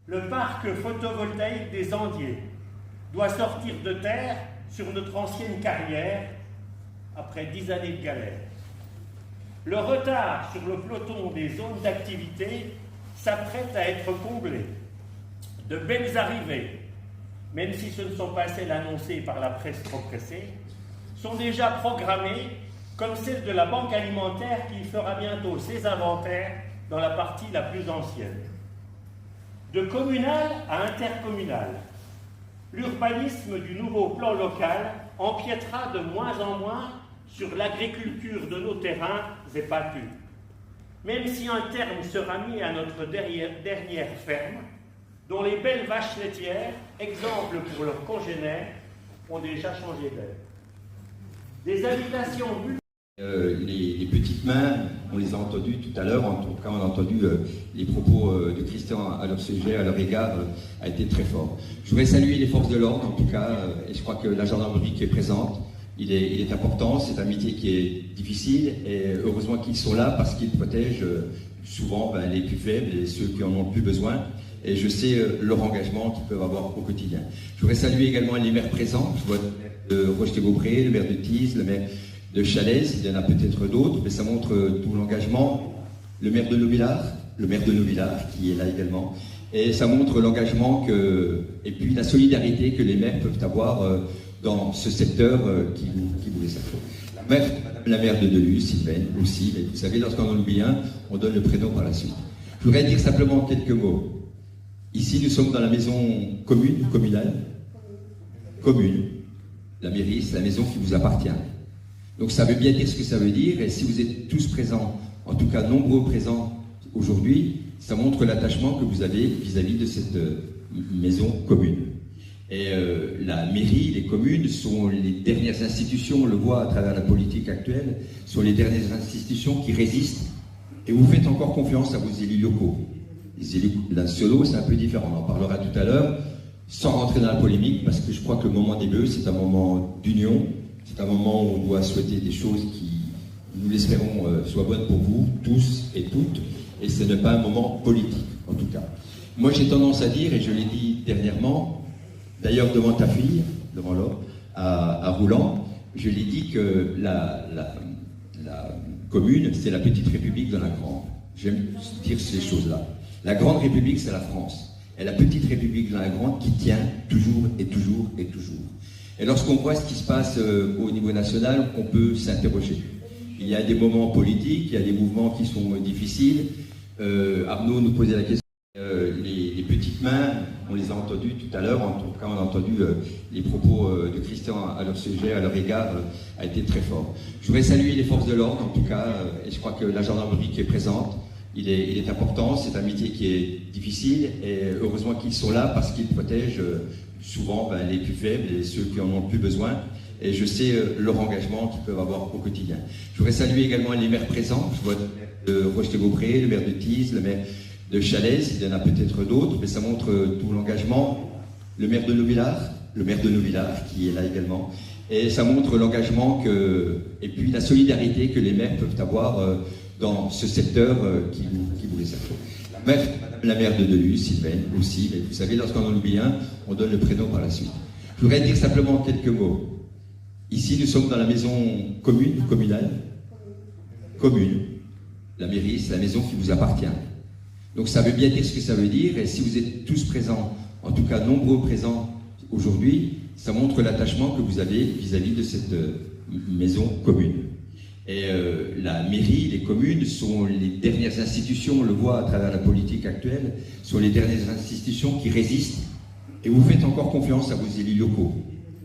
Le parc photovoltaïque des Andiers doit sortir de terre sur notre ancienne carrière après 10 années de galère. Le retard sur le peloton des zones d'activité s'apprête à être comblé. De belles arrivées, même si ce ne sont pas celles annoncées par la presse trop pressée, sont déjà programmées, comme celle de la Banque alimentaire qui fera bientôt ses inventaires dans la partie la plus ancienne. De communal à intercommunal, l'urbanisme du nouveau plan local empiétera de moins en moins sur l'agriculture de nos terrains épatus. Même si un terme sera mis à notre dernière ferme, dont les belles vaches laitières, exemple pour leurs congénères, ont déjà changé d'air. Des habitations les petites mains, on les a entendues tout à l'heure, en tout cas on a entendu les propos de Christian à leur sujet, à leur égard, a été très fort. Je voudrais saluer les forces de l'ordre en tout cas, et je crois que la gendarmerie qui est présente, il est important, c'est un métier qui est difficile, et heureusement qu'ils sont là parce qu'ils protègent souvent les plus faibles et ceux qui en ont le plus besoin, et je sais leur engagement qu'ils peuvent avoir au quotidien. Je voudrais saluer également les maires présents, je vois le maire de Rocheté-Beaupré, le maire de Tise, le maire de Chalès, il y en a peut-être d'autres, mais ça montre tout l'engagement. Le maire de Novillard qui est là également, et ça montre l'engagement et puis la solidarité que les maires peuvent avoir dans ce secteur qui vous les a. La maire de Delus, Sylvaine aussi, mais vous savez, lorsqu'on en oublie un, on donne le prénom par la suite. Je voudrais dire simplement quelques mots. Ici, nous sommes dans la maison communale. La mairie, c'est la maison qui vous appartient. Donc ça veut bien dire ce que ça veut dire, et si vous êtes tous présents, en tout cas nombreux présents aujourd'hui, ça montre l'attachement que vous avez vis-à-vis de cette maison commune. Et la mairie, les communes sont les dernières institutions, on le voit à travers la politique actuelle, sont les dernières institutions qui résistent, et vous faites encore confiance à vos élus locaux. Les élus nationaux, c'est un peu différent, on en parlera tout à l'heure, sans rentrer dans la polémique, parce que je crois que le moment des bœufs, c'est un moment d'union. C'est un moment où on doit souhaiter des choses qui, nous l'espérons, soient bonnes pour vous, tous et toutes, et ce n'est pas un moment politique, en tout cas. Moi, j'ai tendance à dire, et je l'ai dit dernièrement, d'ailleurs devant ta fille, devant Laure, à Roulan, je l'ai dit que la commune, c'est la petite république de la grande. J'aime dire ces choses-là. La grande république, c'est la France. Et la petite république de la grande qui tient toujours et toujours et toujours. Et lorsqu'on voit ce qui se passe au niveau national, on peut s'interroger. Il y a des moments politiques, il y a des mouvements qui sont difficiles. Arnaud nous posait la question. Les petites mains, on les a entendues tout à l'heure, en tout cas on a entendu les propos de Christian à leur sujet, à leur égard, a été très fort. Je voudrais saluer les forces de l'ordre en tout cas, et je crois que la gendarmerie qui est présente, il est important, c'est un métier qui est difficile, et heureusement qu'ils sont là parce qu'ils protègent souvent les plus faibles et ceux qui en ont le plus besoin, et je sais leur engagement qu'ils peuvent avoir au quotidien. Je voudrais saluer également les maires présents, je vois le maire de Rocheté-Beaupré, le maire de Tise, le maire de Chalès, il y en a peut-être d'autres, mais ça montre tout l'engagement. Le maire de Novillard qui est là également, et ça montre l'engagement et puis la solidarité que les maires peuvent avoir dans ce secteur qui vous les a. La maire de Delus, Sylvaine aussi, mais vous savez, lorsqu'on en oublie un, on donne le prénom par la suite. Je voudrais dire simplement quelques mots. Ici, nous sommes dans la maison communale. La mairie, c'est la maison qui vous appartient. Donc ça veut bien dire ce que ça veut dire, et si vous êtes tous présents, en tout cas nombreux présents aujourd'hui, ça montre l'attachement que vous avez vis-à-vis de cette maison commune. Et la mairie, les communes sont les dernières institutions, on le voit à travers la politique actuelle, sont les dernières institutions qui résistent, et vous faites encore confiance à vos élus locaux.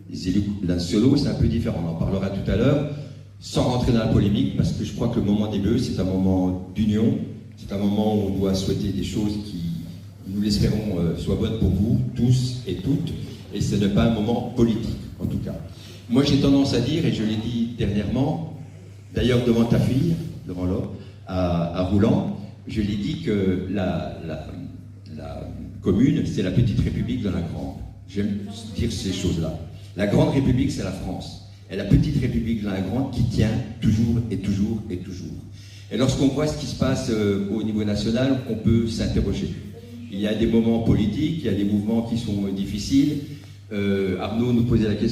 Les élus nationaux, c'est un peu différent, on en parlera tout à l'heure, sans rentrer dans la polémique, parce que je crois que le moment des bœufs, c'est un moment d'union, c'est un moment où on doit souhaiter des choses qui, nous l'espérons, soient bonnes pour vous, tous et toutes, et ce n'est pas un moment politique, en tout cas. Moi, j'ai tendance à dire, et je l'ai dit dernièrement, d'ailleurs devant ta fille, devant Laure, à Roulan, je l'ai dit que la commune, c'est la petite république de la grande. J'aime dire ces choses-là. La grande république, c'est la France. Et la petite république de la grande qui tient toujours et toujours et toujours. Et lorsqu'on voit ce qui se passe au niveau national, on peut s'interroger. Il y a des moments politiques, il y a des mouvements qui sont difficiles. Arnaud nous posait la question.